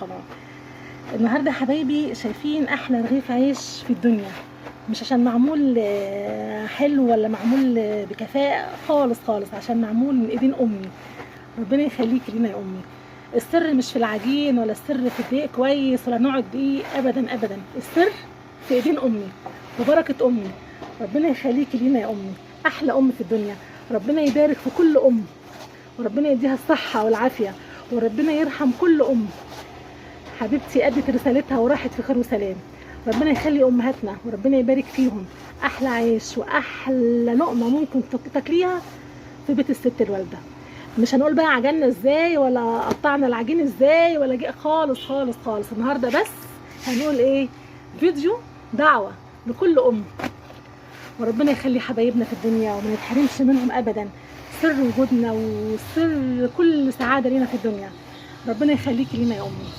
قناة. النهارده يا حبايبي شايفين احلى رغيف عيش في الدنيا، مش عشان معمول حلو ولا معمول بكفاءة خالص خالص، عشان معمول من ايدين امي. ربنا يخليكي لينا يا امي. السر مش في العجين ولا السر في الدقيق كويس ولا نوع الدقيق، ابدا ابدا. السر في ايدين امي وبركة امي. ربنا يخليكي لينا يا امي، احلى ام في الدنيا. ربنا يبارك في كل ام، وربنا يديها الصحة والعافية، وربنا يرحم كل ام حبيبتي ادت رسالتها وراحت في خير وسلام. ربنا يخلي امهاتنا وربنا يبارك فيهم. احلى عيش واحلى لقمه ممكن تاكليها في بيت الست الوالده. مش هنقول بقى عجلنا ازاي ولا قطعنا العجين ازاي ولا خالص خالص خالص. النهارده بس هنقول ايه؟ فيديو دعوه لكل ام، وربنا يخلي حبايبنا في الدنيا وما نتحرمش منهم ابدا. سر وجودنا وسر كل سعاده لينا في الدنيا. ربنا يخليكي لينا يا امي.